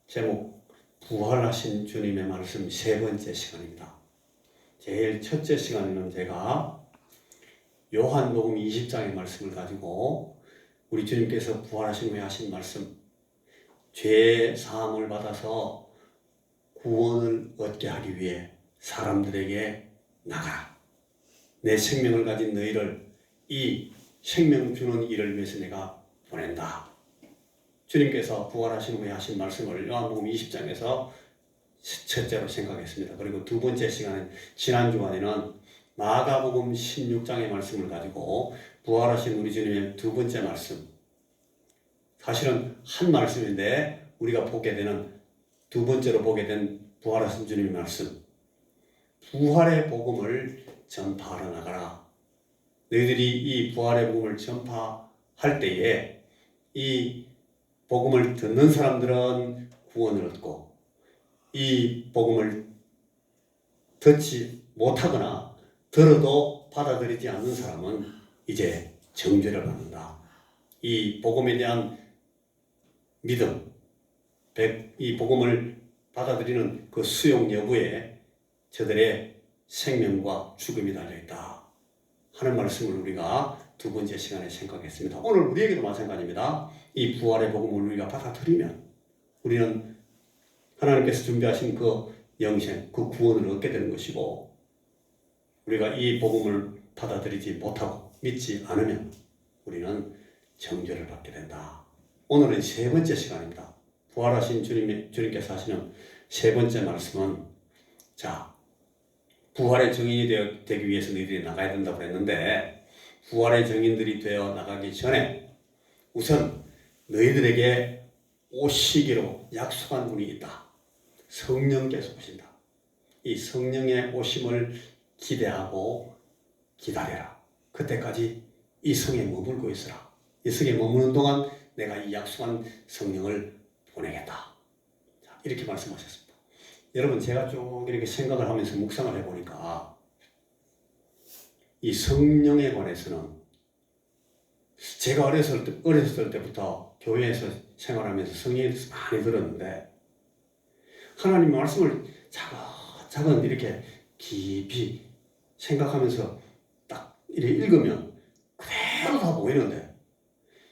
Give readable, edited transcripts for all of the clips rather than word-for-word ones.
제목 부활하신 주님의 말씀 세 번째 시간입니다. 제일 첫째 시간에는 제가 요한복음 20장의 말씀을 가지고 우리 주님께서 부활하신 후에 하신 말씀, 죄 사함을 받아서 구원을 얻게 하기 위해 사람들에게 나가라. 내 생명을 가진 너희를 이 생명 주는 일을 위해서 내가 보낸다. 주님께서 부활하신 후에 하신 말씀을 요한복음 20장에서 첫째로 생각했습니다. 그리고 두 번째 시간에 지난 주간에는 마가복음 16장의 말씀을 가지고 부활하신 우리 주님의 두 번째 말씀, 사실은 한 말씀인데 우리가 보게 되는 두 번째로 보게 된 부활하신 주님의 말씀, 부활의 복음을 전파하러 나가라. 너희들이 이 부활의 복음을 전파할 때에 이 복음을 듣는 사람들은 구원을 얻고 이 복음을 듣지 못하거나 들어도 받아들이지 않는 사람은 이제 정죄를 받는다. 이 복음에 대한 믿음, 이 복음을 받아들이는 그 수용 여부에 저들의 생명과 죽음이 달려있다 하는 말씀을 우리가 두 번째 시간에 생각했습니다. 오늘 우리에게도 마찬가지입니다. 이 부활의 복음을 우리가 받아들이면 우리는 하나님께서 준비하신 그 영생, 그 구원을 얻게 되는 것이고, 우리가 이 복음을 받아들이지 못하고 믿지 않으면 우리는 정죄를 받게 된다. 오늘은 세 번째 시간입니다. 부활하신 주님께서 하시는 세 번째 말씀은, 자, 부활의 증인이 되기 위해서 너희들이 나가야 된다고 했는데, 부활의 증인들이 되어 나가기 전에 우선 너희들에게 오시기로 약속한 분이 있다. 성령께서 오신다. 이 성령의 오심을 기대하고 기다려라. 그때까지 이 성에 머물고 있으라. 이 성에 머무는 동안 내가 이 약속한 성령을 보내겠다. 자, 이렇게 말씀하셨습니다. 여러분, 제가 쭉 이렇게 생각을 하면서 묵상을 해보니까 이 성령에 관해서는 제가 어렸을 때부터 교회에서 생활하면서 성령에 대해서 많이 들었는데, 하나님 말씀을 차근차근 이렇게 깊이 생각하면서 딱 이렇게 읽으면 그대로 다 보이는데,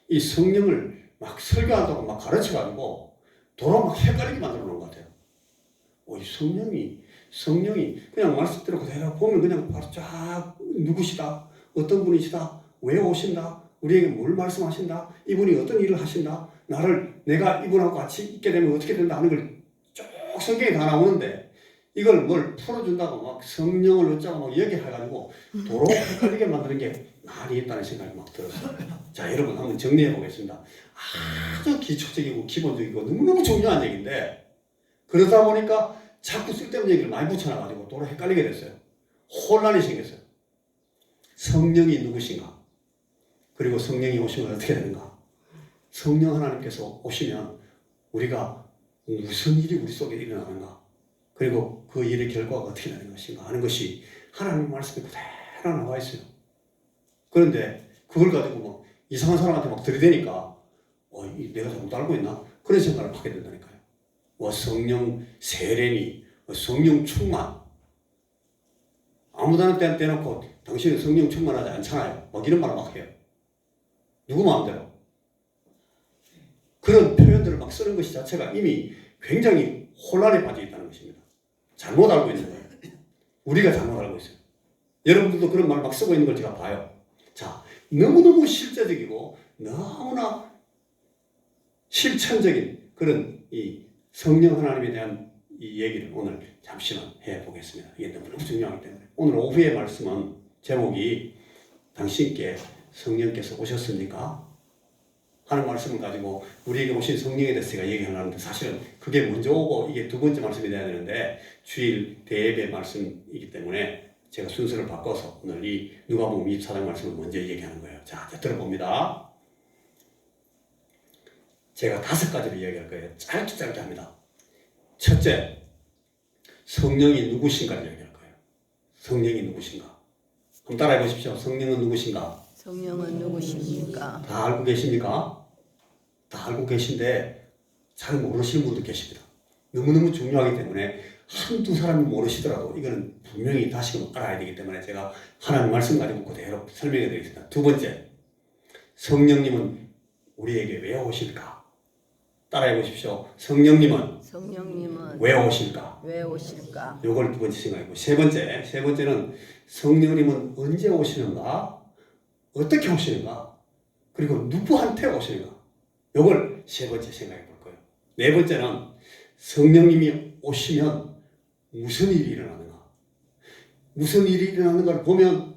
이 성령을 막 설교한다고 막 가르쳐가지고 도로 막 헷갈리게 만들어 놓은 것 같아요. 이 성령이 그냥 말씀대로 그대로 보면 그냥 바로 쫙 누구시다, 어떤 분이시다, 왜 오신다, 우리에게 뭘 말씀하신다, 이분이 어떤 일을 하신다, 내가 이분하고 같이 있게 되면 어떻게 된다 하는 걸 쭉 성경에 다 나오는데, 이걸 뭘 풀어준다고 막 성령을 어쩌고 막 얘기해가지고 도로 헷갈리게 만드는 게 많이 있다는 생각이 막 들었어요. 자, 여러분 한번 정리해 보겠습니다. 아주 기초적이고 기본적이고 너무너무 중요한 얘기인데, 그러다 보니까 자꾸 쓸데없는 얘기를 많이 붙여놔가지고 도로 헷갈리게 됐어요. 혼란이 생겼어요. 성령이 누구신가? 그리고 성령이 오시면 어떻게 되는가? 성령 하나님께서 오시면 우리가 무슨 일이 우리 속에 일어나는가? 그리고 그 일의 결과가 어떻게 되는 것인가 하는 것이 하나님 말씀에 그대로 나와 있어요. 그런데 그걸 가지고 막 이상한 사람한테 막 들이대니까 내가 잘못 알고 있나? 그런 생각을 하게 된다니까요. 성령 세례니, 성령 충만. 아무데나 떼놓고 당신은 성령 충만하지 않잖아요. 막 이런 말을 막 해요. 누구 마음대로. 그런 표현들을 막 쓰는 것이 자체가 이미 굉장히 혼란에 빠져 있다는 것입니다. 잘못 알고 있는 거예요. 우리가 잘못 알고 있어요. 여러분들도 그런 말 막 쓰고 있는 걸 제가 봐요. 자, 너무너무 실제적이고 너무나 실천적인 그런 이 성령 하나님에 대한 이 얘기를 오늘 잠시만 해보겠습니다. 이게 너무너무 중요하기 때문에. 오늘 오후의 말씀은 제목이 당신께 성령께서 오셨습니까? 하는 말씀을 가지고 우리에게 오신 성령에 대해서 제가 얘기를 하는데, 사실은 그게 먼저 오고 이게 두 번째 말씀이 돼야 되는데 주일 대예배 말씀이기 때문에 제가 순서를 바꿔서 오늘 이 누가복음 24장 말씀을 먼저 얘기하는 거예요. 자, 들어봅니다. 제가 5가지로 이야기할 거예요. 짧게 합니다. 첫째, 성령이 누구신가를 이야기할 거예요. 성령이 누구신가? 한번 따라해 보십시오. 성령은 누구신가? 성령은 누구십니까? 다 알고 계십니까? 다 알고 계신데 잘 모르시는 분도 계십니다. 너무너무 중요하기 때문에 한두 사람이 모르시더라도 이거는 분명히 다시금 알아야 되기 때문에 제가 하나님 말씀 가지고 그대로 설명해 드리겠습니다. 두 번째, 성령님은 우리에게 왜 오실까? 따라해 보십시오. 성령님은 왜 오실까? 왜 오실까? 요걸 두 번째 생각이고, 세 번째는 성령님은 언제 오시는가? 어떻게 오시는가? 그리고 누구한테 오시는가? 요걸 세 번째 생각해 볼 거예요. 네 번째는 성령님이 오시면 무슨 일이 일어나는가? 무슨 일이 일어나는가를 보면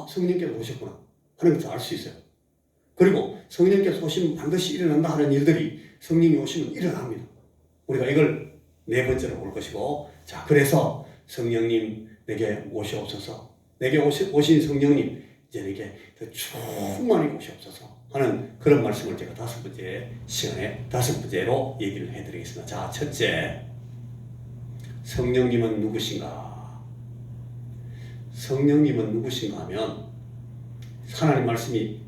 성령께서 오셨구나 하는 것을 알 수 있어요. 그리고 성령께서 오시면 반드시 일어난다 하는 일들이 성령이 오시면 일어납니다. 우리가 이걸 네 번째로 볼 것이고, 자, 그래서 성령님 내게 오시옵소서, 내게 오신 성령님 이제 내게 더 충만히 오시옵소서 하는 그런 말씀을 제가 다섯 번째 시간에 다섯 번째로 얘기를 해드리겠습니다. 자, 첫째, 성령님은 누구신가? 성령님은 누구신가 하면 하나님 말씀이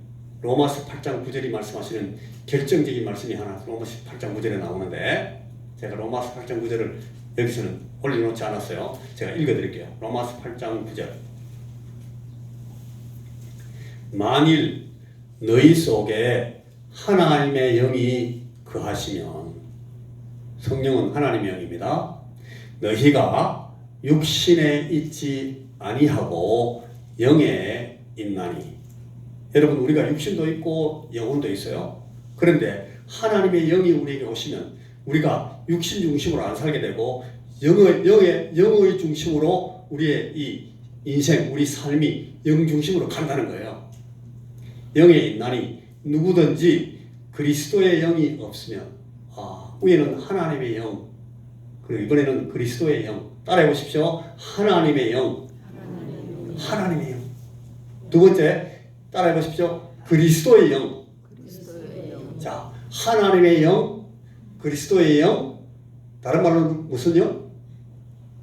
로마서 8장 9절이 말씀하시는 결정적인 말씀이 하나 로마서 8장 9절에 나오는데, 제가 로마서 8장 9절을 여기서는 올려놓지 않았어요. 제가 읽어드릴게요. 로마서 8장 9절. 만일 너희 속에 하나님의 영이 거하시면, 성령은 하나님의 영입니다. 너희가 육신에 있지 아니하고 영에 있나니. 여러분, 우리가 육신도 있고 영혼도 있어요. 그런데 하나님의 영이 우리에게 오시면 우리가 육신 중심으로 안 살게 되고 영의 중심으로 우리의 이 인생, 우리 삶이 영 중심으로 간다는 거예요. 영에 있나니 누구든지 그리스도의 영이 없으면, 위에는 하나님의 영, 그리고 이번에는 그리스도의 영. 따라해 보십시오. 하나님의 영. 하나님의 영. 두 번째, 따라해 보십시오. 그리스도의 영. 자, 하나님의 영, 그리스도의 영, 다른 말로 무슨 영?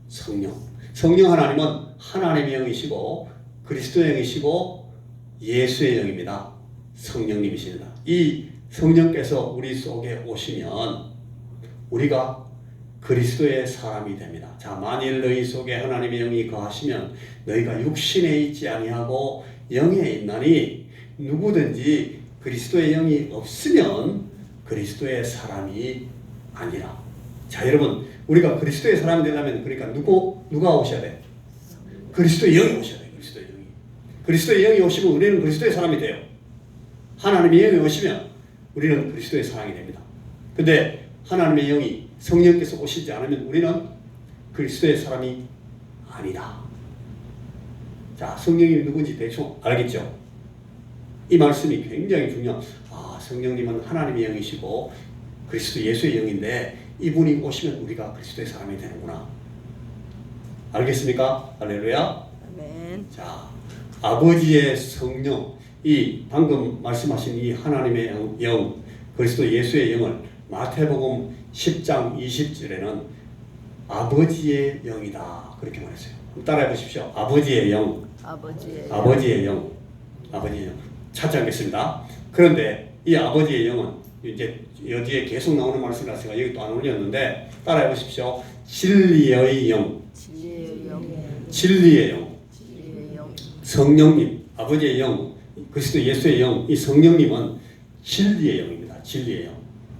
성령. 성령 하나님은 하나님의 영이시고 그리스도의 영이시고 예수의 영입니다. 성령님이십니다. 이 성령께서 우리 속에 오시면 우리가 그리스도의 사람이 됩니다. 자, 만일 너희 속에 하나님의 영이 거하시면 너희가 육신에 있지 아니하고 영에 있나니 누구든지 그리스도의 영이 없으면 그리스도의 사람이 아니라. 자, 여러분, 우리가 그리스도의 사람이 되려면 그러니까 누가 오셔야 돼? 그리스도의 영이 오셔야 돼. 그리스도의 영이. 그리스도의 영이 오시면 우리는 그리스도의 사람이 돼요. 하나님의 영이 오시면 우리는 그리스도의 사람이 됩니다. 근데 하나님의 영이 성령께서 오시지 않으면 우리는 그리스도의 사람이 아니다. 자, 성령이 누군지 대충 알겠죠? 이 말씀이 굉장히 중요합니다. 성령님은 하나님의 영이시고 그리스도 예수의 영인데 이분이 오시면 우리가 그리스도의 사람이 되는구나. 알겠습니까? 할렐루야. 아멘. 자, 아버지의 성령, 이 방금 말씀하신 이 하나님의 영, 그리스도 예수의 영을 마태복음 10장 20절에는 아버지의 영이다 그렇게 말했어요. 따라해 보십시오. 아버지의 영. 아버지의 영. 찾지 않겠습니다. 그런데 이 아버지의 영은 이제 여기에 계속 나오는 말씀이라서 제가 여기 또 안 올렸는데 따라해 보십시오. 진리의 영. 진리의 영. 성령님, 아버지의 영, 그리스도 예수의 영, 이 성령님은 진리의 영입니다. 진리의 영.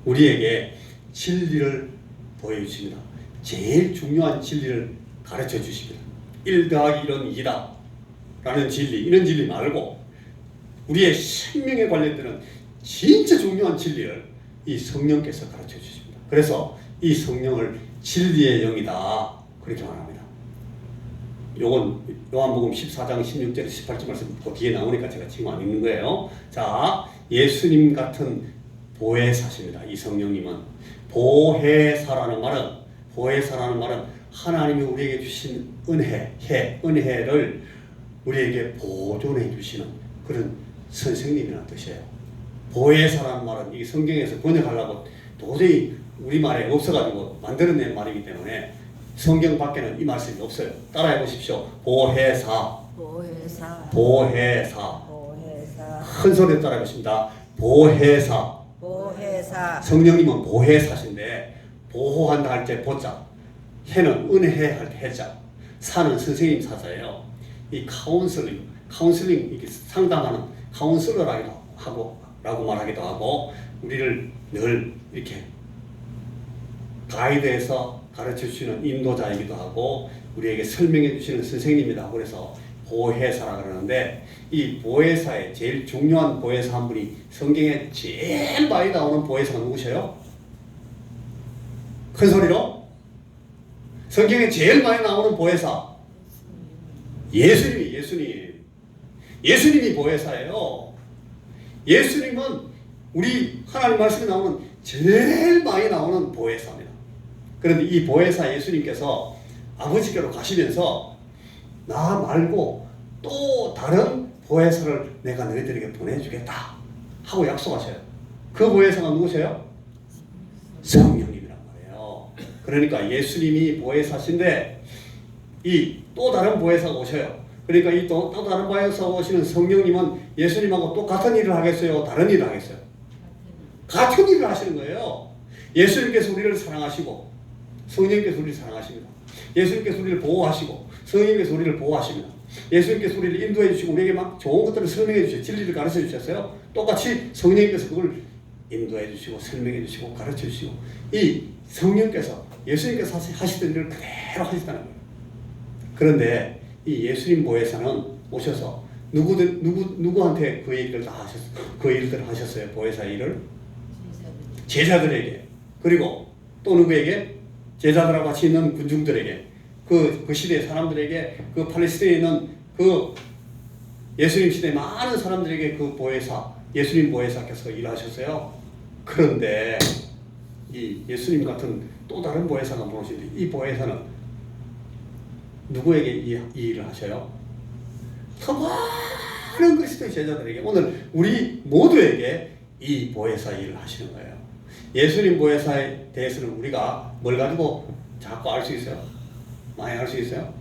우리에게 진리를 보여주십니다. 제일 중요한 진리를 가르쳐 주십니다. 1 더하기 1은 2다 라는 진리, 이런 진리 말고 우리의 생명에 관련되는 진짜 중요한 진리를 이 성령께서 가르쳐 주십니다. 그래서 이 성령을 진리의 영이다 그렇게 말합니다. 요건 요한복음 14장 16절 18절 말씀 그 뒤에 나오니까 제가 지금 안 읽는 거예요. 자, 예수님 같은 보혜사십니다. 이 성령님은 보혜사라는 말은 하나님이 우리에게 주신 은혜를 우리에게 보존해 주시는 그런 선생님이라는 뜻이에요. 보혜사라는 말은 이 성경에서 번역하려고 도저히 우리말에 없어가지고 만들어낸 말이기 때문에 성경 밖에는 이 말씀이 없어요. 따라해 보십시오. 보혜사. 큰 소리로 따라해 보십니다. 보혜사. 성령님은 보혜사신데 보호한다 할 때 보자, 해는 은혜 할 때 해자, 사는 선생님 사자예요. 이 카운슬링 이게 상담하는 카운슬러라기도 하고 라고 말하기도 하고, 우리를 늘 이렇게 가이드해서 가르쳐 주시는 인도자이기도 하고, 우리에게 설명해 주시는 선생님이라고. 그래서 보혜사라 그러는데, 이 보혜사의 제일 중요한 보혜사 한 분이 성경에 제일 많이 나오는 보혜사가 누구세요? 큰 소리로. 성경에 제일 많이 나오는 보혜사 예수님이 보혜사예요. 예수님은 우리 하나님 말씀에 나오는 제일 많이 나오는 보혜사입니다. 그런데 이 보혜사 예수님께서 아버지께로 가시면서 나 말고 또 다른 보혜사를 내가 너희들에게 보내주겠다 하고 약속하셔요. 그 보혜사가 누구세요? 성령님이란 말이에요. 그러니까 예수님이 보혜사신데 이 또 다른 보혜사가 오셔요. 그러니까 이 또 다른 보혜사가 오시는 성령님은 예수님하고 똑같은 일을 하겠어요? 다른 일을 하겠어요? 같은 일을 하시는 거예요. 예수님께서 우리를 사랑하시고 성령님께서 우리를 사랑하십니다. 예수님께서 우리를 보호하시고 성령님께서 우리를 보호하십니다. 예수님께서 우리를 인도해 주시고 우리에게 막 좋은 것들을 설명해 주시고 진리를 가르쳐 주셨어요. 똑같이 성령님께서 그걸 인도해 주시고 설명해 주시고 가르쳐 주시고, 이 성령께서 예수님께서 하시던 일을 그대로 하시다는 거예요. 그런데 이 예수님 보혜사는 오셔서 누구한테 그 일을 다 하셨어요? 그 일들을 하셨어요. 보혜사 일을 제자들에게, 그리고 또 누구에게? 제자들하고 같이 있는 군중들에게, 그 시대 사람들에게, 그 팔레스타인에 있는 그 예수님 시대 많은 사람들에게 그 보혜사, 예수님 보혜사께서 일하셨어요. 그런데 이 예수님 같은 또 다른 보혜사가 모시는데, 이 보혜사는 누구에게 이 일을 하셔요? 더 많은 그리스도의 제자들에게, 오늘 우리 모두에게 이 보혜사 일을 하시는 거예요. 예수님 보혜사에 대해서는 우리가 뭘 가지고 자꾸 알 수 있어요? 많이 알 수 있어요?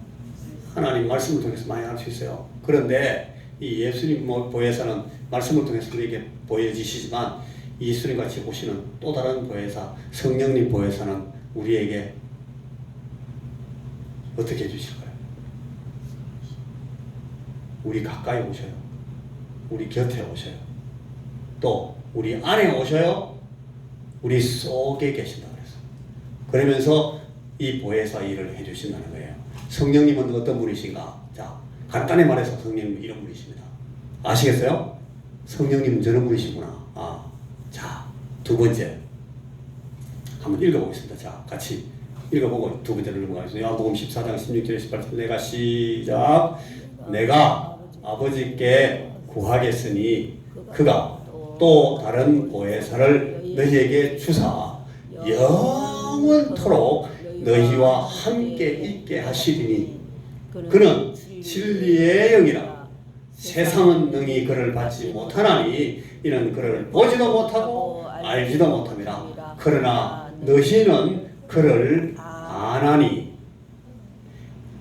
하나님 말씀을 통해서 많이 알 수 있어요. 그런데 이 예수님 보혜사는 말씀을 통해서 우리에게 보여지시지만, 예수님 같이 오시는 또 다른 보혜사, 성령님 보혜사는 우리에게 어떻게 해주실까요? 우리 가까이 오셔요. 우리 곁에 오셔요. 또 우리 안에 오셔요. 우리 속에 계신다 그랬어요. 그러면서 이 보혜사 일을 해주신다는 거예요. 성령님은 어떤 분이신가? 자, 간단히 말해서 성령님은 이런 분이십니다. 아시겠어요? 성령님은 저런 분이시구나. 자, 두 번째 한번 읽어보겠습니다. 자, 같이 읽어보고 두 번째로 넘어가겠습니다. 요한복음 14장 16절 18절 내가 시작. 내가 아버지께 구하겠으니 그가 또 다른 보혜사를 너희에게 주사 영원토록 너희와 함께 있게 하시리니 그는 진리의 영이라. 세상은 능히 그를 받지 못하나니 이는 그를 보지도 못하고 알지도 못함이라. 그러나 너희는 그를 아나니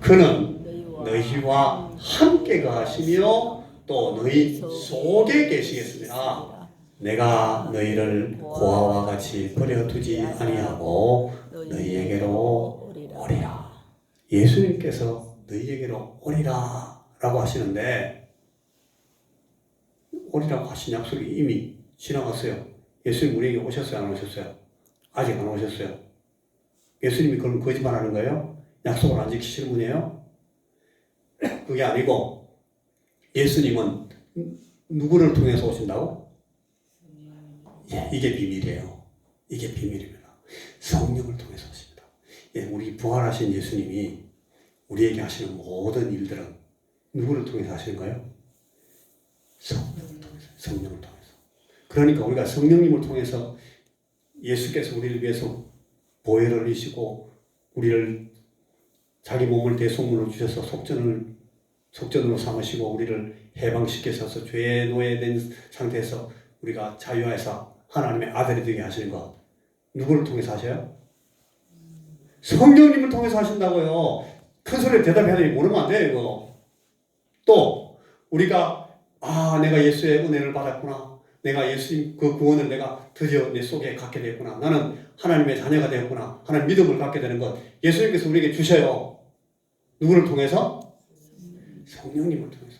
그는 너희와 함께 가시며 또 너희 속에 계시겠습니다. 내가 너희를 고아와 같이 버려두지 아니하고 너희에게로 오리라. 예수님께서 너희에게로 오리라 라고 하시는데, 오리라고 하신 약속이 이미 지나갔어요. 예수님 우리에게 오셨어요? 안 오셨어요? 아직 안 오셨어요. 예수님이 그럼 거짓말하는 거예요? 약속을 안 지키시는 분이에요? 그게 아니고, 예수님은 누구를 통해서 오신다고? 이게 비밀이에요. 이게 비밀입니다. 성령을 통해서 오십니다. 우리 부활하신 예수님이 우리에게 하시는 모든 일들은 누구를 통해서 하시는 거예요? 성령을 통해서. 그러니까 우리가 성령님을 통해서 예수께서 우리를 위해서 보혈을 흘리시고 우리를 자기 몸을 대속물로 주셔서 속전으로 삼으시고 우리를 해방시켜서 죄에 노예된 상태에서 우리가 자유해서 하나님의 아들이 되게 하시는 것, 누구를 통해서 하셔요? 성령님을 통해서 하신다고요. 큰 소리에 대답해야 되니 모르면 안 돼요, 이거. 또 우리가 내가 예수의 은혜를 받았구나, 내가 예수님 그 구원을 내가 드디어 내 속에 갖게 되었구나. 나는 하나님의 자녀가 되었구나. 하나님 믿음을 갖게 되는 것. 예수님께서 우리에게 주셔요. 누구를 통해서? 성령님을 통해서.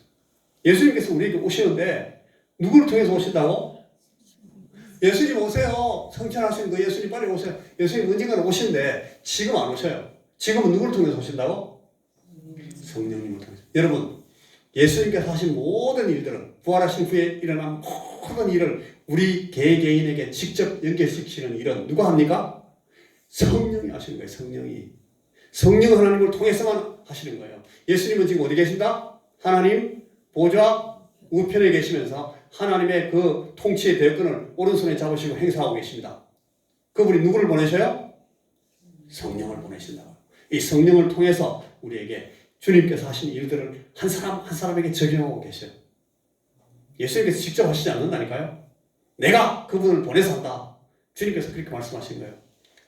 예수님께서 우리에게 오시는데 누구를 통해서 오신다고? 예수님 오세요. 성찬하시는 거 예수님 빨리 오세요. 예수님 언젠가는 오시는데 지금 안 오셔요. 지금은 누구를 통해서 오신다고? 성령님을 통해서. 여러분, 예수님께서 하신 모든 일들은 부활하신 후에 일어난 모든 일을 우리 개개인에게 직접 연결시키는 일은 누가 합니까? 성령이 하시는 거예요. 성령이. 성령 하나님을 통해서만 하시는 거예요. 예수님은 지금 어디 계신다? 하나님 보좌 우편에 계시면서 하나님의 그 통치의 대권을 오른손에 잡으시고 행사하고 계십니다. 그분이 누구를 보내셔요? 성령을 보내신다. 이 성령을 통해서 우리에게 주님께서 하신 일들을 한 사람 한 사람에게 적용하고 계셔요. 예수님께서 직접 하시지 않는다니까요. 내가 그분을 보내서 한다. 주님께서 그렇게 말씀하신 거예요.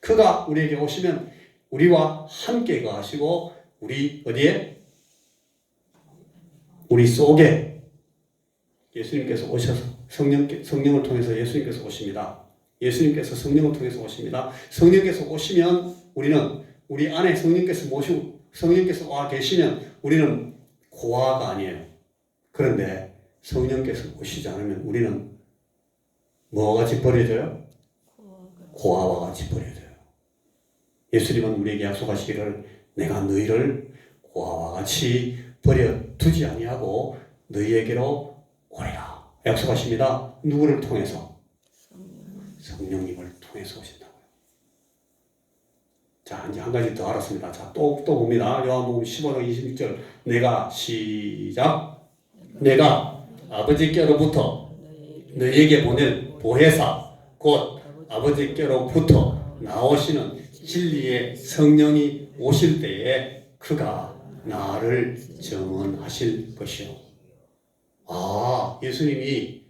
그가 우리에게 오시면 우리와 함께 거하시고 우리 어디에? 우리 속에 예수님께서 오셔서 성령을 통해서 예수님께서 오십니다. 예수님께서 성령을 통해서 오십니다. 성령께서 오시면 우리는 우리 안에 성령께서 모시고 성령께서 와 계시면 우리는 고아가 아니에요. 그런데 성령께서 오시지 않으면 우리는 뭐와 같이 버려져요? 고아와 같이 버려져요. 예수님은 우리에게 약속하시기를 내가 너희를 고아와 같이 버려두지 아니하고 너희에게로 오리라 약속하십니다. 누구를 통해서? 성령님을 통해서 오신다고요. 자, 이제 한 가지 더 알았습니다. 자, 또 봅니다. 요한복음 15장 26절. 내가 시작. 내가 아버지께로부터 너희에게 보낼 보혜사 곧 아버지께로부터 나오시는 진리의 성령이 오실 때에 그가 나를 증언하실 것이요. 아, 예수님이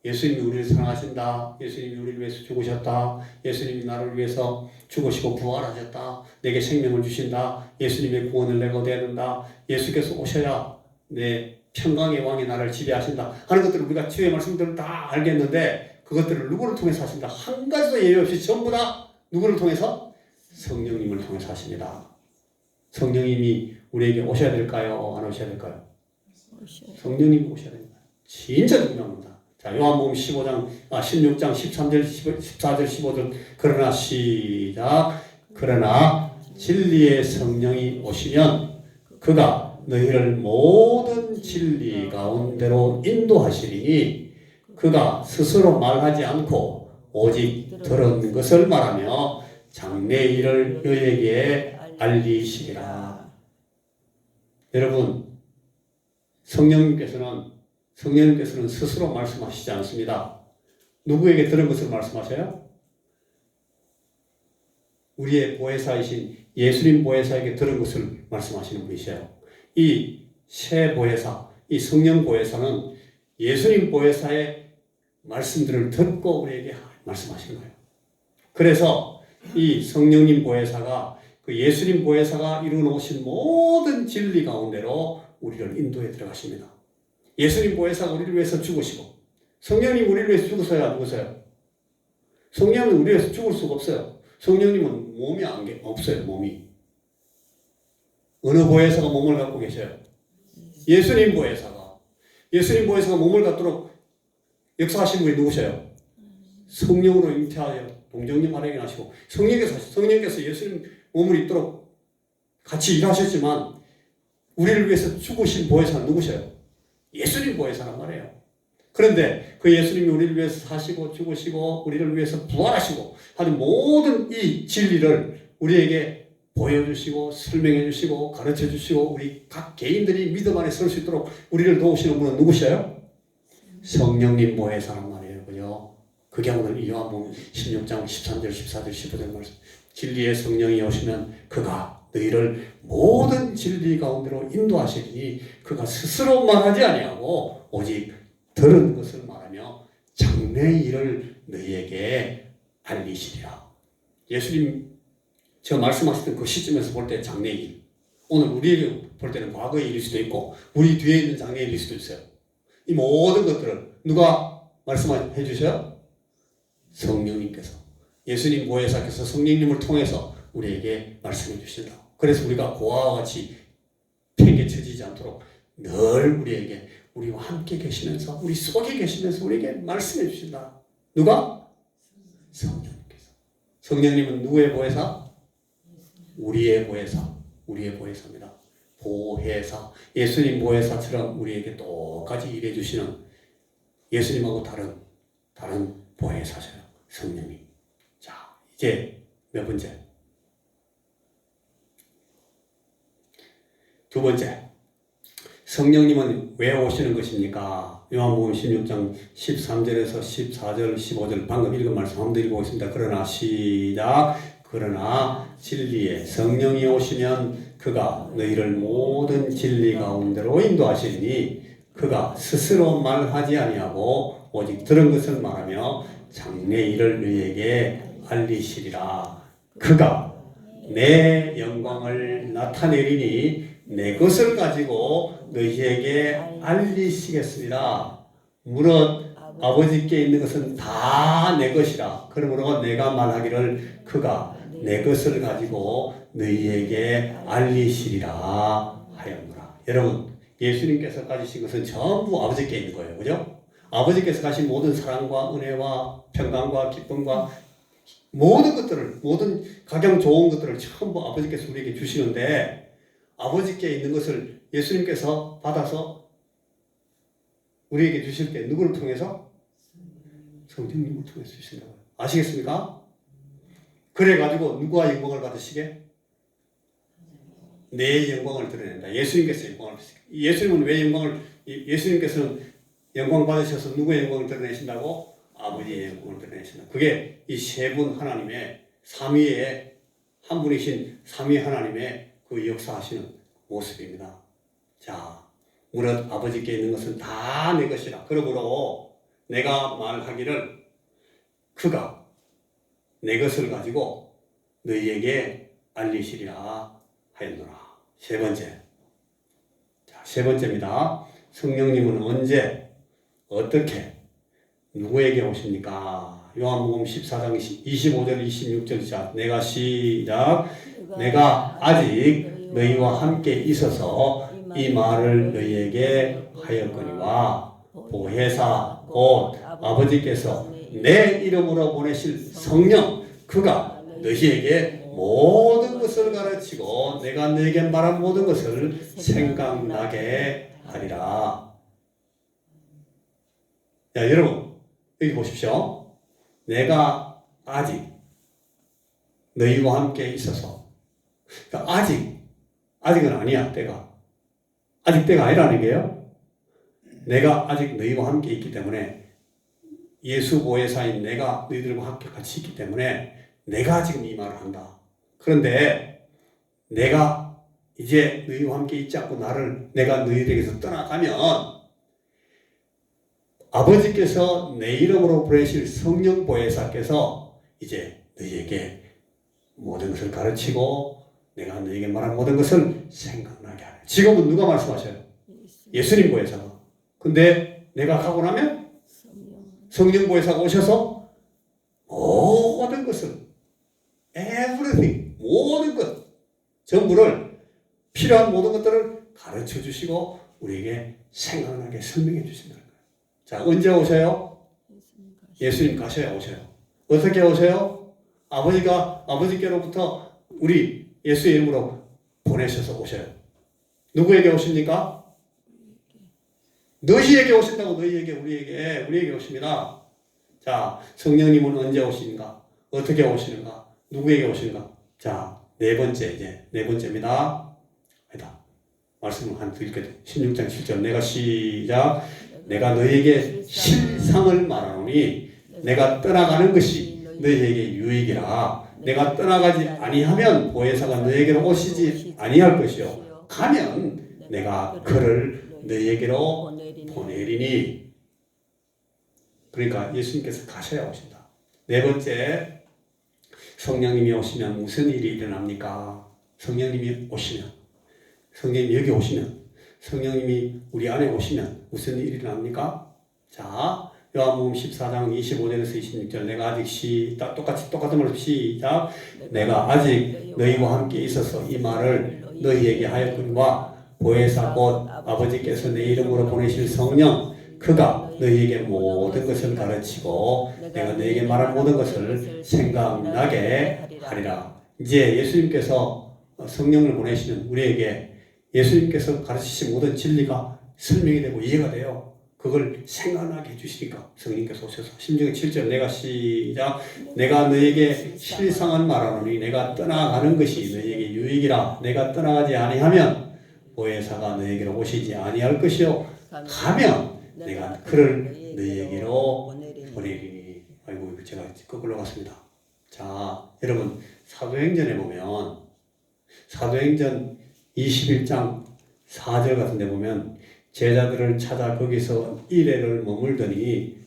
우리를 사랑하신다. 예수님이 우리를 위해서 죽으셨다. 예수님이 나를 위해서 죽으시고 부활하셨다. 내게 생명을 주신다. 예수님의 구원을 내가 얻어야 된다. 예수께서 오셔야 내 평강의 왕이 나를 지배하신다 하는 것들을 우리가 주의 말씀들을 다 알겠는데 그것들을 누구를 통해서 하신다? 한 가지도 예외 없이 전부 다 누구를 통해서? 성령님을 통해서 하십니다. 성령님이 우리에게 오셔야 될까요? 안 오셔야 될까요? 성령님이 오셔야 됩니다. 진짜 중요합니다. 자, 요한복음 16장 13절, 14절, 15절. 그러나 시작. 그러나 진리의 성령이 오시면 그가 너희를 모든 진리 가운데로 인도하시리니 그가 스스로 말하지 않고 오직 들은 것을 말하며 장래 일을 너희에게 알리시리라. 여러분, 성령님께서는 스스로 말씀하시지 않습니다. 누구에게 들은 것을 말씀하셔요? 우리의 보혜사이신 예수님 보혜사에게 들은 것을 말씀하시는 분이세요. 이 새 보혜사, 이 성령 보혜사는 예수님 보혜사의 말씀들을 듣고 우리에게 말씀하시는 거예요. 그래서 이 성령님 보혜사가 그 예수님 보혜사가 이루어놓으신 모든 진리 가운데로 우리를 인도해 들어가십니다. 예수님 보혜사가 우리를 위해서 죽으시고 성령님 우리를 위해서 죽으세요? 안 죽으세요? 성령은 우리를 위해서 죽을 수가 없어요. 성령님은 몸이 없어요. 몸이. 어느 보혜사가 몸을 갖고 계셔요? 예수님 보혜사가 몸을 갖도록 역사하신 분이 누구세요? 성령으로 잉태하여 동정님 발행해 하시고 성령께서 예수님 몸을 입도록 같이 일하셨지만 우리를 위해서 죽으신 보혜사는 누구세요? 예수님 보혜사란 말이에요. 그런데 그 예수님이 우리를 위해서 사시고 죽으시고 우리를 위해서 부활하시고 하는 모든 이 진리를 우리에게 보여주시고 설명해 주시고 가르쳐 주시고 우리 각 개인들이 믿음 안에 설 수 있도록 우리를 도우시는 분은 누구세요? 성령님 보혜사란 말이에요. 그죠? 그게 오늘 이 요한복음 16장 13절 14절 15절 말씀. 진리의 성령이 오시면 그가 너희를 모든 진리 가운데로 인도하시리니 그가 스스로 말하지 아니하고 오직 들은 것을 말하며 장래 일을 너희에게 알리시리라. 예수님 제가 말씀하셨던 그 시점에서 볼 때 장래 일, 오늘 우리에게 볼 때는 과거의 일일 수도 있고 우리 뒤에 있는 장래 일일 수도 있어요. 이 모든 것들을 누가 말씀해 주셔요? 성령님께서. 예수님 보혜사께서 성령님을 통해서 우리에게 말씀해 주신다. 그래서 우리가 고아와 같이 팽개쳐지지 않도록 늘 우리에게 우리와 함께 계시면서 우리 속에 계시면서 우리에게 말씀해 주신다. 누가? 성령님께서. 성령님은 누구의 보혜사? 우리의 보혜사. 우리의 보혜사입니다. 보혜사. 예수님 보혜사처럼 우리에게 똑같이 일해 주시는 예수님하고 다른 보혜사셔요. 성령님. 자, 이제 몇 번째? 두 번째. 성령님은 왜 오시는 것입니까? 요한복음 16장 13절에서 14절, 15절 방금 읽은 말씀 한번 더 읽어보겠습니다. 그러나 시작. 그러나 진리의 성령이 오시면 그가 너희를 모든 진리 가운데로 인도하시리니 그가 스스로 말하지 아니하고 오직 들은 것을 말하며 장래 일을 너희에게 알리시리라. 그가 내 영광을 나타내리니 내 것을 가지고 너희에게 알리시겠습니다. 무릇 아버지께 있는 것은 다 내 것이라. 그러므로 내가 말하기를 그가 내 것을 가지고 너희에게 알리시리라 하였노라. 여러분, 예수님께서 가지신 것은 전부 아버지께 있는 거예요. 그죠? 아버지께서 가신 모든 사랑과 은혜와 평강과 기쁨과 모든 것들을, 모든 가장 좋은 것들을 전부 아버지께서 우리에게 주시는데, 아버지께 있는 것을 예수님께서 받아서 우리에게 주실 때 누구를 통해서? 성령님을 통해서 주신다고요. 아시겠습니까? 그래가지고 누구와 영광을 받으시게? 내 영광을 드러낸다. 예수님께서 영광을 받으시게. 예수님은 왜 예수님께서는 영광 받으셔서 누구의 영광을 드러내신다고? 아버지의 영광을 드러내신다. 그게 이 세 분 하나님의 삼위의 한 분이신 삼위 하나님의 그 역사하시는 모습입니다. 자, 무릇 아버지께 있는 것은 다 내 것이라. 그러므로 내가 말하기를 그가 내 것을 가지고 너희에게 알리시리라 하였노라. 세 번째. 자, 세 번째입니다. 성령님은 언제, 어떻게, 누구에게 오십니까? 요한복음 14장 25절 26절. 자, 내가 시작. 내가 아직 너희와 함께 있어서 이 말을 너희에게 하였거니와 보혜사 곧 아버지께서 내 이름으로 보내실 성령 그가 너희에게 모든 것을 가르치고 내가 너희에게 말한 모든 것을 생각나게 하리라. 자, 여러분 여기 보십시오. 내가 아직은 함께 있어서, 그러니까 아직은 아니야. 아직 때가 아니라는 게요. 내가 아직 너희와 함께 있기 때문에, 예수 보혜사인 내가 너희들과 함께 같이 있기 때문에 내가 지금 이 말을 한다. 그런데 내가 이제 너희와 함께 있지 않고 내가 너희들에게서 떠나가면 아버지께서 내 이름으로 보내실 성령 보혜사께서 이제 너희에게 모든 것을 가르치고 내가 너희에게 말한 모든 것을 생각나게 하네. 지금은 누가 말씀하셔요? 예수님 보혜사가. 근데 내가 가고 나면 성령 보혜사가 오셔서 모든 것을, everything, 모든 것, 전부를, 필요한 모든 것들을 가르쳐 주시고 우리에게 생각나게 설명해 주신다는 거예요. 자, 언제 오셔요? 예수님 가셔야 오셔요. 어떻게 오셔요? 아버지께로부터 우리 예수의 이름으로 보내셔서 오셔요. 누구에게 오십니까? 너희에게 오신다고. 너희에게, 우리에게 오십니다. 자, 성령님은 언제 오시는가? 어떻게 오시는가? 누구에게 오시는가? 자, 네 번째입니다. 아니다. 말씀을 한 드릴게요. 16장 7절. 내가 시작. 내가 너희에게 실상을 말하노니 내가 떠나가는 것이 너희에게 유익이라. 내가 떠나가지 아니하면 보혜사가 너희에게로 오시지 아니할 것이요. 가면 내가 그를 너희에게로 보내리니. 그러니까 예수님께서 가셔야 오신다. 네 번째, 성령님이 오시면 무슨 일이 일어납니까? 성령님이 오시면, 성령님이 여기 오시면, 성령님이 우리 안에 오시면 무슨 일이 일어납니까? 자, 요한복음 14장 25절에서 26절 내가 아직 똑같은 말씀 시작 내가 아직 너희와 함께 있어서 이 말을 너희에게 하였거니와 보혜사 곧 아버지께서 내 이름으로 보내실 성령 그가 너희에게 모든 것을 가르치고 내가 너희에게 말한 모든 것을 생각나게 하리라. 이제 예수님께서 성령을 보내시는 우리에게 예수님께서 가르치신 모든 진리가 설명이 되고 이해가 돼요. 그걸 생각나게 해주시니까 성령께서 오셔서 심지어 7절 내가 시작 내가 너에게 실상은 말하노니 내가 떠나가는 것이 너에게 유익이라 내가 떠나가지 아니하면 보혜사가 너에게로 오시지 아니할 것이요 가면 내가 그를 너에게로 보내리니. 아이고 제가 거꾸로 갔습니다. 자 여러분 사도행전에 보면 사도행전 21장 4절 같은 데 보면 제자들을 찾아 거기서 이래를 머물더니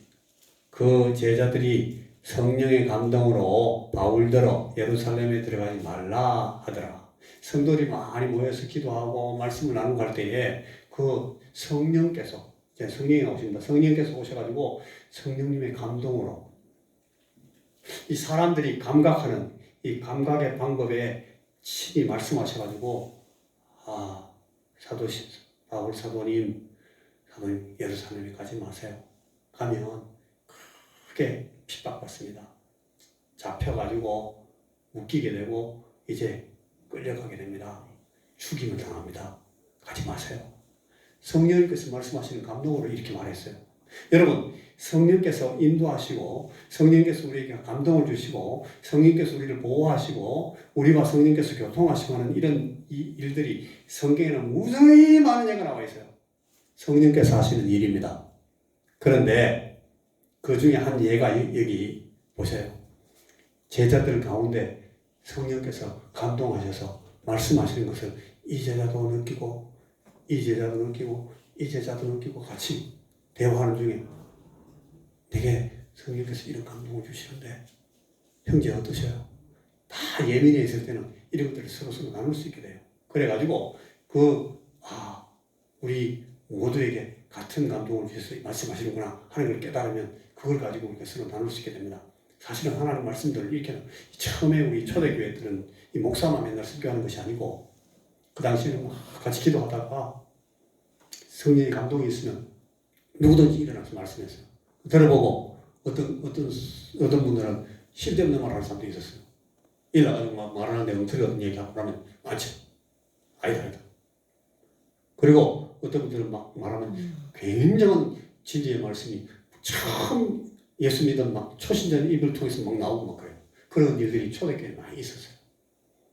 그 제자들이 성령의 감동으로 바울더러 예루살렘에 들어가지 말라 하더라. 성도들이 많이 모여서 기도하고 말씀을 나누고 할 때에 그 성령께서 이제 성령이 오십니다. 성령께서 오셔가지고 성령님의 감동으로 이 사람들이 감각하는 이 감각의 방법에 친히 말씀하셔가지고 바울 사도님 예루살렘에 가지 마세요. 가면 크게 핍박받습니다. 잡혀가지고 묶이게 되고 이제 끌려가게 됩니다. 죽임을 당합니다. 가지 마세요. 성령님께서 말씀하시는 감동으로 이렇게 말했어요. 여러분 성령께서 인도하시고 성령께서 우리에게 감동을 주시고 성령께서 우리를 보호하시고 우리와 성령께서 교통하시고 하는 이런 일들이 성경에는 무수히 많은 예가 나와 있어요. 성령께서 하시는 일입니다. 그런데 그 중에 한 예가 여기 보세요. 제자들 가운데 성령께서 감동하셔서 말씀하시는 것을 이 제자도 느끼고 이 제자도 느끼고 이 제자도 느끼고 같이 대화하는 중에 되게 성령께서 이런 감동을 주시는데 형제 어떠셔요? 다 예민해 있을 때는 이런 것들을 서로 나눌 수 있게 돼요. 그래가지고 우리 모두에게 같은 감동을 주셔서 말씀하시는구나 하는 걸 깨달으면 그걸 가지고 우리가 서로 나눌 수 있게 됩니다. 사실은 하나님 말씀들을 이렇게 처음에 우리 초대교회들은 이 목사만 맨날 설교하는 것이 아니고 그 당시에는 같이 기도하다가 성령의 감동이 있으면 누구든지 일어나서 말씀했어요. 들어보고 어떤 분들은 쓸데없는 말하는 사람도 있었어요. 일어나가지고 말하는데 엉터리 같은 얘기하고 그러면 많죠. 아니다. 그리고 어떤 분들은 막 말하면 굉장한 진리의 말씀이 참 예수 믿은 막 초신자의 입을 통해서 막 나오고 막 그래요. 그런 일들이 초대교회에 많이 있었어요.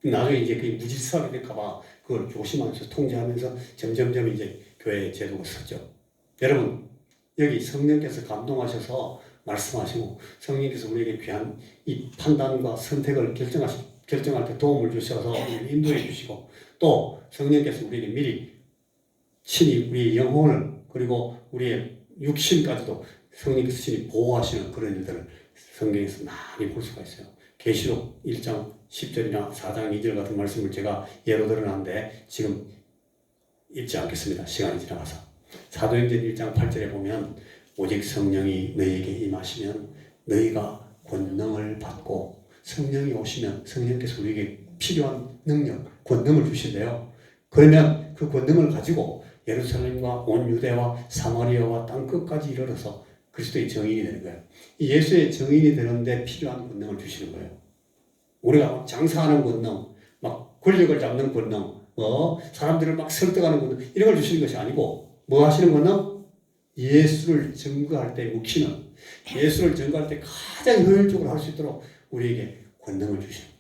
나중에 이제 그게 무질서하게 될까봐 그걸 조심하면서 통제하면서 점점점 이제 교회의 제도가 섰죠. 여러분, 여기 성령께서 감동하셔서 말씀하시고 성령께서 우리에게 귀한 이 판단과 선택을 결정할 때 도움을 주셔서 인도해 주시고 또 성령께서 우리에게 미리 친히 우리의 영혼을 그리고 우리의 육신까지도 성령께서 친히 보호하시는 그런 일들을 성경에서 많이 볼 수가 있어요. 계시록 1장 10절이나 4장 2절 같은 말씀을 제가 예로 들어놨는데 지금 읽지 않겠습니다. 시간이 지나가서. 사도행전 1장 8절에 보면 오직 성령이 너희에게 임하시면 너희가 권능을 받고 성령이 오시면 성령께서 우리에게 필요한 능력, 권능을 주신대요. 그러면 그 권능을 가지고 예루살렘과 온 유대와 사마리아와 땅끝까지 이르러서 그리스도의 정인이 되는 거예요. 이 예수의 정인이 되는데 필요한 권능을 주시는 거예요. 우리가 막 장사하는 권능, 막 권력을 잡는 권능, 사람들을 막 설득하는 권능 이런 걸 주시는 것이 아니고 뭐 하시는 권능? 예수를 증거할 때 묵히는 예수를 증거할 때 가장 효율적으로 할 수 있도록 우리에게 권능을 주시는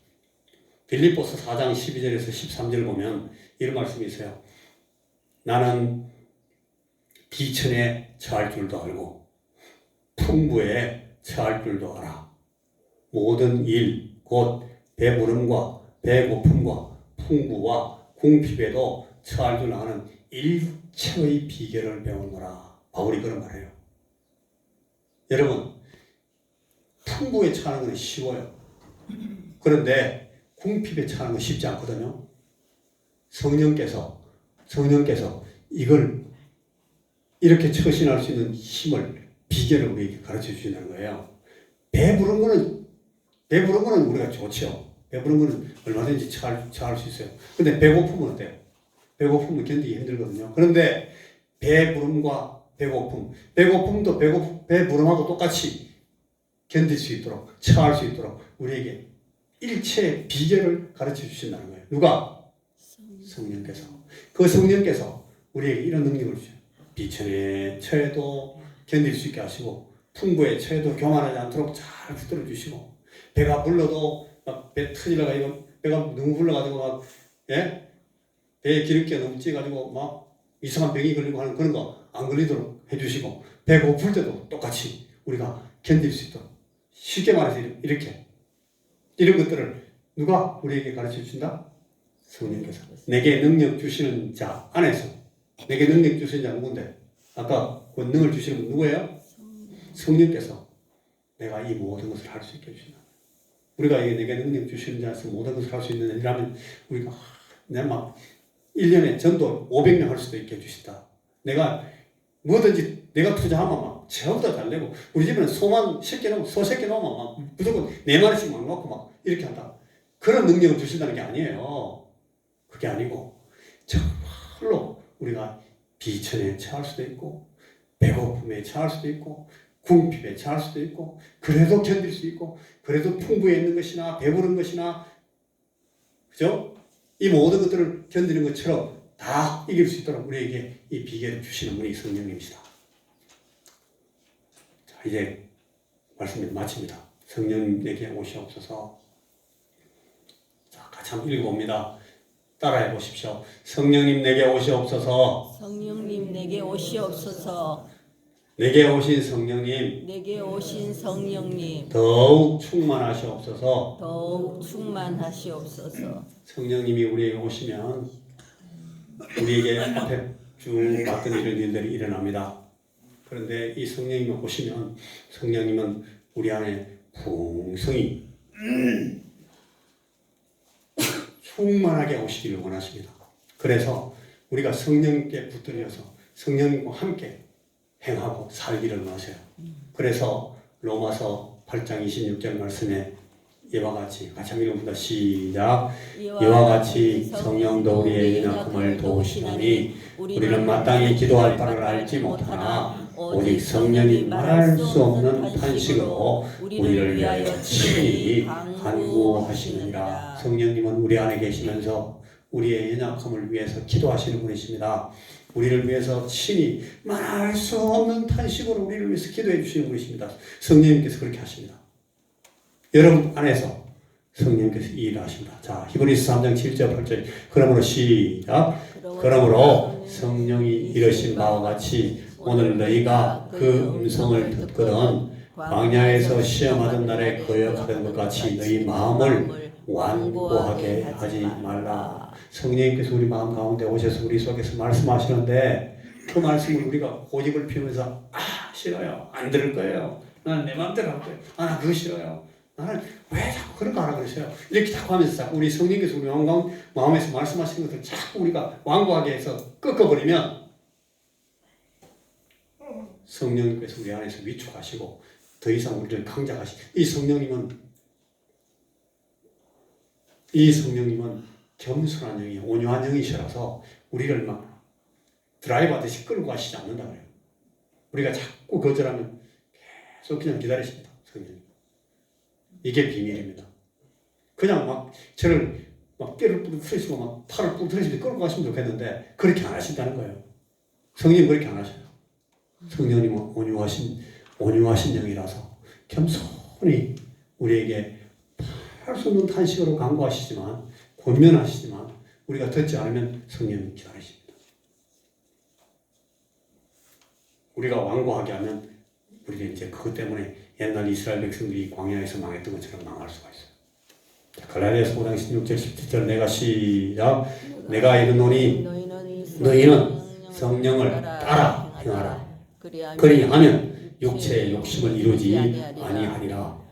빌립보서 4장 12절에서 13절 보면 이런 말씀이 있어요. 나는 비천에 처할 줄도 알고 풍부에 처할 줄도 알아. 모든 일, 곧 배부름과 배고픔과 풍부와 궁핍에도 처할 줄 아는 일체의 비결을 배우노라. 바울이 그런 말이에요. 여러분, 풍부에 처하는 건 쉬워요. 그런데 궁핍에 처하는 건 쉽지 않거든요. 성령께서 이걸 이렇게 처신할 수 있는 힘을 비결을 우리에게 가르쳐 주신다는 거예요. 배부른 거는 우리가 좋죠. 배부른 거는 얼마든지 처할 수 있어요. 근데 배고픔은 어때요? 배고픔은 견디기 힘들거든요. 그런데 배부름과 배고픔도 배부름하고 똑같이 견딜 수 있도록, 처할 수 있도록 우리에게 일체의 비결을 가르쳐 주신다는 거예요. 누가? 성령께서. 그 성령께서 우리에게 이런 능력을 주셔요. 비천의 처해도 견딜 수 있게 하시고, 풍부의 처해도 교만하지 않도록 잘 붙들어 주시고, 배가 불러도 막 배 터지다가 이거 배가 너무 불러가지고 막, 예? 배에 기름기가 너무 찌가지고 막 이상한 병이 걸리고 하는 그런 거 안 걸리도록 해주시고, 배고플 때도 똑같이 우리가 견딜 수 있도록, 쉽게 말해서 이렇게 이런 것들을 누가 우리에게 가르쳐 주신다? 성령께서. 내게 능력 주시는 자 안에서. 내게 능력 주시는 자 누군데? 아까 권능을 주시는 분 누구예요? 성령께서 내가 이 모든 것을 할 수 있게 해주신다. 우리가 내게 능력 주시는 자에서 모든 것을 할 수 있는 일이라면 우리가 내가 막 1년에 전도 500명 할 수도 있게 해주신다. 내가 뭐든지 내가 투자하면 막 체험도 잘 내고, 우리 집에는 소만 10개 넣으면, 소 10개 넣으면 막 무조건 4마리씩 막 넣고 막 이렇게 한다. 그런 능력을 주신다는 게 아니에요. 그게 아니고 정말로 우리가 비천에 처할 수도 있고, 배고픔에 처할 수도 있고, 궁핍에 처할 수도 있고, 그래도 견딜 수 있고, 그래도 풍부해 있는 것이나 배부른 것이나, 그죠? 이 모든 것들을 견디는 것처럼 다 이길 수 있도록 우리에게 이 비결을 주시는 분이 성령님이시다. 자, 이제 말씀을 마칩니다. 성령님에게 오시옵소서. 자, 같이 한번 읽어봅니다. 따라해 보십시오. 성령님 내게 오시옵소서. 성령님 내게 오시옵소서. 내게 오신 성령님, 내게 오신 성령님 더욱 충만하시옵소서. 더욱 충만하시옵소서. 성령님이 우리에게 오시면 우리에게 앞에 쭉 봤던 이런 일들이 일어납니다. 그런데 이 성령님이 오시면 성령님은 우리 안에 풍성히 충만하게 오시기를 원하십니다. 그래서 우리가 성령께 붙들려서 성령님과 함께 행하고 살기를 원하세요. 그래서 로마서 8장 26절 말씀에 이와 같이 같이 한번 읽어봅니다. 시작. 이와 같이 성령도 우리의 연약함을 도우시나니 우리는 마땅히 기도할 바를 알지 못하나 오직 성령이 말할 수 없는 탄식으로 우리를 위하여 친히 간구하시느니라. 성령님은 우리 안에 계시면서 우리의 연약함을 위해서 기도하시는 분이십니다. 우리를 위해서 친히 말할 수 없는 탄식으로 우리를 위해서 기도해 주시는 분이십니다. 성령님께서 그렇게 하십니다. 여러분 안에서 성령께서 일을 하십니다. 자, 히브리서 3장 7절 8절. 그러므로 시작. 그러므로 성령이 이르신 바와 같이 오늘 너희가 그 음성을 듣거든 광야에서 시험하던 날에 거역하던 것 같이 너희 마음을 완고하게 하지 말라. 성령님께서 우리 마음 가운데 오셔서 우리 속에서 말씀하시는데, 그 말씀을 우리가 고집을 피우면서 싫어요, 안 들을 거예요, 나는 내 마음대로 할 거예요, 나 그거 싫어요, 나는 왜 자꾸 그런 거 하라 그러세요, 이렇게 자꾸 하면서 자꾸 우리 성령께서 우리 마음에서 말씀하시는 것을 자꾸 우리가 완고하게 해서 꺾어버리면 성령님께서 우리 안에서 위축하시고 더 이상 우리를 강자하시고, 이 성령님은 겸손한 영이, 온유한 영이시라서 우리를 막 드라이브 하듯이 끌고 가시지 않는다 그래요. 우리가 자꾸 거절하면 계속 그냥 기다리십니다. 성령님. 이게 비밀입니다. 그냥 막 저를 막 뼈를 부러뜨리시고 막 팔을 부러뜨리시고 끌고 가시면 좋겠는데 그렇게 안 하신다는 거예요. 성령님 그렇게 안 하셔요. 성령님은 온유하신 영이라서 겸손히 우리에게 할 수 없는 탄식으로 간구하시지만, 권면하시지만 우리가 듣지 않으면 성령님 기다리십니다. 우리가 완고하게 하면 우리는 이제 그것 때문에 옛날 이스라엘 백성들이 광야에서 망했던 것처럼 망할 수가 있어요. 갈라디아서 5장 16절 17절 내가 시작. 내가 이르노니 너희는 성령을 따라 행하라. 그리하면 육체의 욕심을 이루지 아니하리라.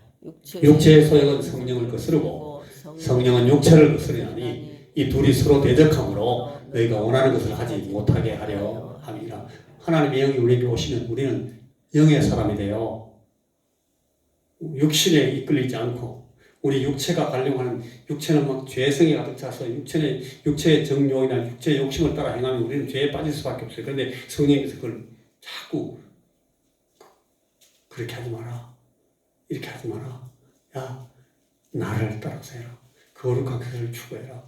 육체의 소욕은 성령을 거스르고 성령은 육체를 거스르나니 이 둘이 서로 대적함으로 너희가 원하는 것을 하지 못하게 하려 함이라. 하나님의 영이 우리에게 오시면 우리는 영의 사람이 돼요. 육신에 이끌리지 않고 우리 육체가 가려고 하는 육체는 막 죄성이 가득 차서 육체의 정욕이나 육체의 욕심을 따라 행하면 우리는 죄에 빠질 수밖에 없어요. 그런데 성령께서 그걸 자꾸 그렇게 하지 마라. 이렇게 하지 마라. 야, 나를 따라서 해라. 거룩한 것을 추구해라.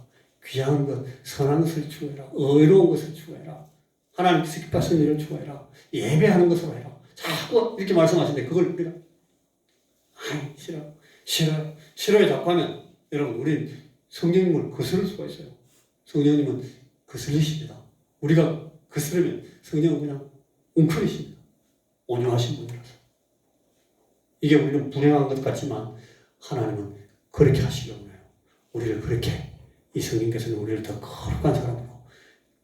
귀한 것, 선한 것을 추구해라. 의로운 것을 추구해라. 하나님께서 기뻐하시는 일을 추구해라. 예배하는 것으로 해라. 자꾸 이렇게 말씀하시는데 그걸 우리가 아이 싫어요 자꾸 하면 여러분 우리는 성령님을 거스를 수가 있어요. 성령님은 거슬리십니다. 우리가 거스르면 성령은 그냥 웅크리십니다. 온유하신 분이라서. 이게 우리는 불행한 것 같지만 하나님은 그렇게 하시려고 해요. 우리를 그렇게 이 성령께서는 우리를 더 거룩한 사람으로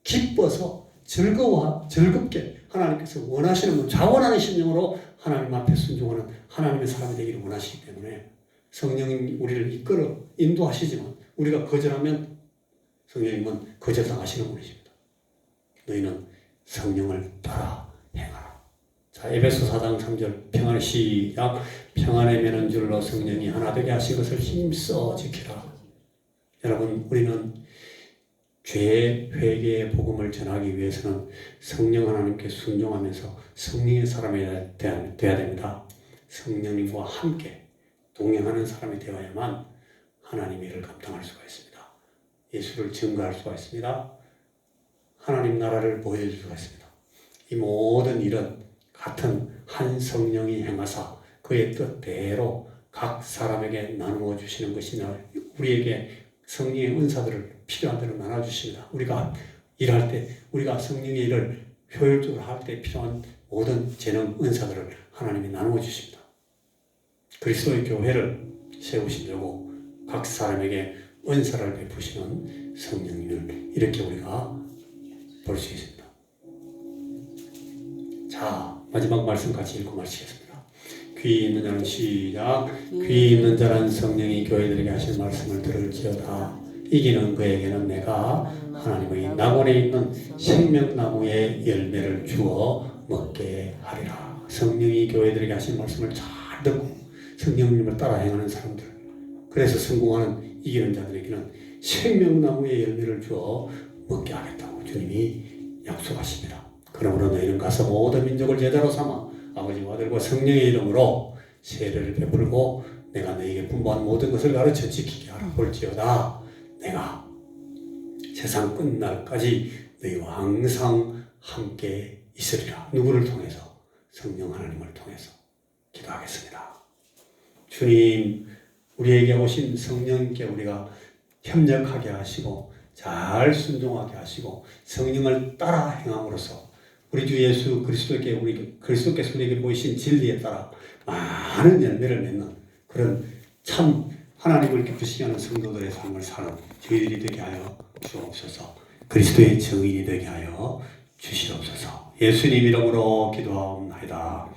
기뻐서 즐겁게 하나님께서 원하시는 자원하는 심령으로 하나님 앞에 순종하는 하나님의 사람이 되기를 원하시기 때문에 성령님 우리를 이끌어 인도하시지만 우리가 거절하면 성령님은 거절당하시는 분이십니다. 너희는 성령을 따라 행하라. 자, 에베소 4장 3절 평안의 시작. 평안의 매는 줄로 성령이 하나 되게 하신 것을 힘써 지키라. 여러분 우리는 죄의 회개의 복음을 전하기 위해서는 성령 하나님께 순종하면서 성령의 사람이 되어야 됩니다. 성령님과 함께 동행하는 사람이 되어야만 하나님의 일을 감당할 수가 있습니다. 예수를 증거할 수가 있습니다. 하나님 나라를 보여줄 수가 있습니다. 이 모든 일은 같은 한 성령이 행하사 그의 뜻대로 각 사람에게 나누어 주시는 것이나 우리에게 성령의 은사들을 필요한 대로 나눠주십니다. 우리가 일할 때 우리가 성령의 일을 효율적으로 할 때 필요한 모든 재능 은사들을 하나님이 나누어 주십니다. 그리스도의 교회를 세우시려고 각 사람에게 은사를 베푸시는 성령님을 이렇게 우리가 볼 수 있습니다. 자, 마지막 말씀 같이 읽고 마치겠습니다. 귀 있는 자는 시작. 귀 있는 자는 성령이 교회들에게 하신 말씀을 들을지어다. 이기는 그에게는 내가 하나님의 낙원에 있는 생명나무의 열매를 주어 먹게 하리라. 성령이 교회들에게 하신 말씀을 잘 듣고 성령님을 따라 행하는 사람들, 그래서 성공하는 이기는 자들에게는 생명나무의 열매를 주어 먹게 하겠다고 주님이 약속하십니다. 그러므로 너희는 가서 모든 민족을 제자로 삼아 아버지와 아들과 성령의 이름으로 세례를 베풀고 내가 너희에게 분부한 모든 것을 가르쳐 지키게 하라. 볼지어다 내가 세상 끝날까지 너희와 항상 함께 있으리라. 누구를 통해서? 성령 하나님을 통해서. 기도하겠습니다. 주님, 우리에게 오신 성령님께 우리가 협력하게 하시고 잘 순종하게 하시고 성령을 따라 행함으로써 우리 주 예수 그리스도께 그리스도께서 우리에게 보이신 진리에 따라 많은 열매를 맺는 그런 참 하나님을 기쁘시게 하는 성도들의 삶을 사는 저희들이 되게 하여 주옵소서. 그리스도의 증인이 되게 하여 주시옵소서. 예수님 이름으로 기도하옵나이다.